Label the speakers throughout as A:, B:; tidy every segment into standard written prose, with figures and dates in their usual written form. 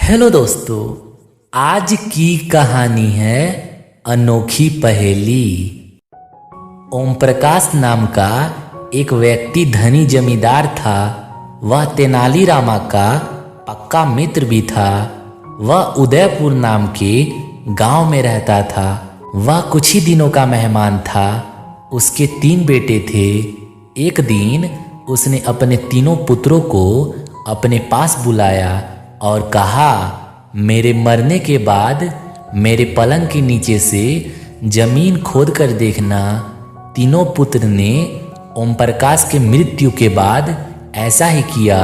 A: Hello दोस्तों, आज की कहानी है अनोखी पहेली। ओम प्रकाश नाम का एक व्यक्ति धनी जमींदार था। वह तेनालीरामा का पक्का मित्र भी था। वह उदयपुर नाम के गांव में रहता था। वह कुछ ही दिनों का मेहमान था। उसके 3 बेटे थे। एक दिन उसने अपने तीनों पुत्रों को अपने पास बुलाया और कहा, मेरे मरने के बाद मेरे पलंग के नीचे से जमीन खोद कर देखना। तीनों पुत्र ने ओम प्रकाश के मृत्यु के बाद ऐसा ही किया।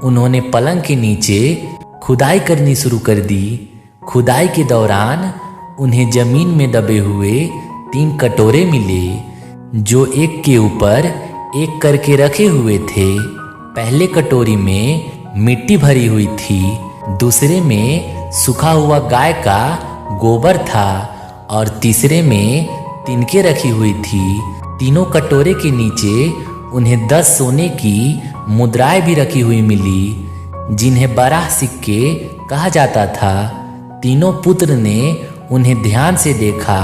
A: उन्होंने पलंग के नीचे खुदाई करनी शुरू कर दी। खुदाई के दौरान उन्हें जमीन में दबे हुए 3 कटोरे मिले, जो एक के ऊपर एक करके रखे हुए थे। पहले कटोरी में मिट्टी भरी हुई थी, दूसरे में सूखा हुआ गाय का गोबर था और तीसरे में तिनके रखी हुई थी। तीनों कटोरे के नीचे उन्हें 10 सोने की मुद्राएं भी रखी हुई मिली, जिन्हें बराह सिक्के कहा जाता था। तीनों पुत्र ने उन्हें ध्यान से देखा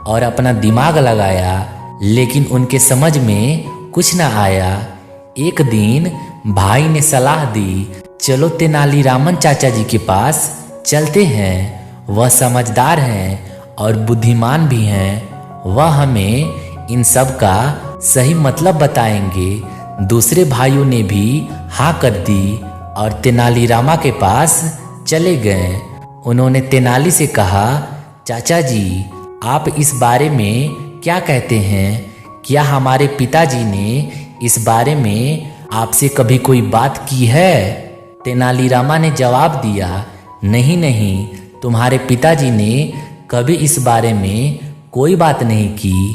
A: और अपना दिमाग लगाया, लेकिन उनके समझ में कुछ न आया। एक दिन भाई ने सलाह दी, चलो तेनालीरामन चाचा जी के पास चलते हैं। वह समझदार हैं और बुद्धिमान भी हैं। वह हमें इन सब का सही मतलब बताएंगे। दूसरे भाइयों ने भी हाँ कर दी और तेनालीरामा के पास चले गए। उन्होंने तेनाली से कहा, चाचा जी, आप इस बारे में क्या कहते हैं? क्या हमारे पिताजी ने इस बारे में आपसे कभी कोई बात की है? तेनालीरामा ने जवाब दिया, नहीं नहीं, तुम्हारे पिताजी ने कभी इस बारे में कोई बात नहीं की।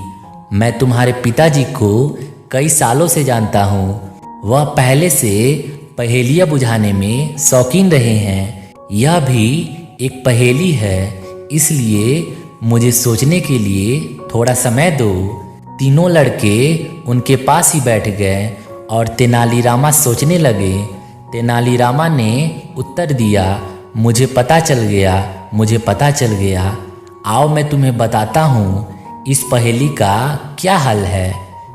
A: मैं तुम्हारे पिताजी को कई सालों से जानता हूँ। वह पहले से पहेलियाँ बुझाने में शौकीन रहे हैं। यह भी एक पहेली है, इसलिए मुझे सोचने के लिए थोड़ा समय दो। तीनों लड़के उनके पास ही बैठ गए और तेनालीरामा सोचने लगे। तेनालीरामा ने उत्तर दिया, मुझे पता चल गया, मुझे पता चल गया। आओ मैं तुम्हें बताता हूँ इस पहेली का क्या हल है।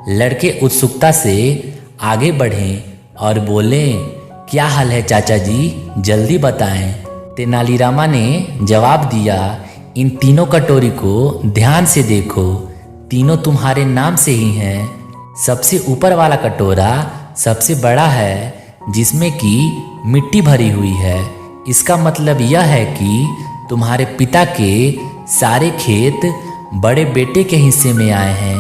A: लड़के उत्सुकता से आगे बढ़ें और बोले, क्या हल है चाचा जी, जल्दी बताएं। तेनालीरामा ने जवाब दिया, इन तीनों कटोरी को ध्यान से देखो। तीनों तुम्हारे नाम से ही हैं। सबसे ऊपर वाला कटोरा सबसे बड़ा है, जिसमें कि मिट्टी भरी हुई है। इसका मतलब यह है कि तुम्हारे पिता के सारे खेत बड़े बेटे के हिस्से में आए हैं।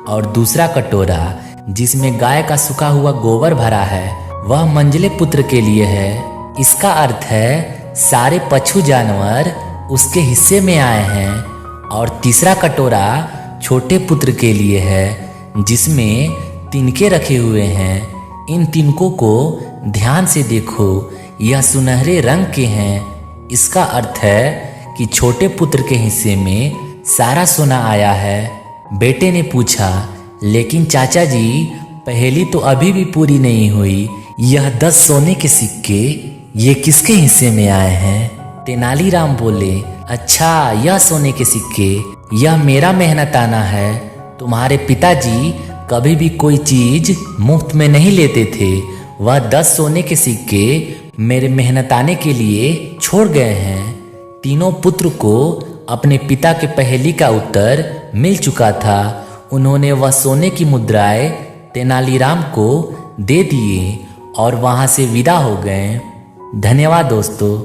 A: और दूसरा कटोरा, जिसमें गाय का सूखा हुआ गोबर भरा है, वह मंझले पुत्र के लिए है। इसका अर्थ है सारे पशु जानवर उसके हिस्से में आए हैं। और तीसरा कटोरा छोटे पुत्र के लिए है, जिसमें तिनके रखे हुए हैं। इन तिनकों को ध्यान से देखो, यह सुनहरे रंग के हैं। इसका अर्थ है कि छोटे पुत्र के हिस्से में सारा सोना आया है। बेटे ने पूछा, लेकिन चाचा जी, पहेली तो अभी भी पूरी नहीं हुई। यह 10 सोने के सिक्के ये किसके हिस्से में आए हैं? तेनालीराम बोले, अच्छा, यह सोने के सिक्के, यह मेरा मेहनताना है। तुम्हारे पिताजी कभी भी कोई चीज मुफ्त में नहीं लेते थे। वह 10 सोने के सिक्के मेरे मेहनताने के लिए छोड़ गए हैं। तीनों पुत्र को अपने पिता के पहेली का उत्तर मिल चुका था। उन्होंने वह सोने की मुद्राएं तेनालीराम को दे दिए और वहां से विदा हो गए। धन्यवाद दोस्तों।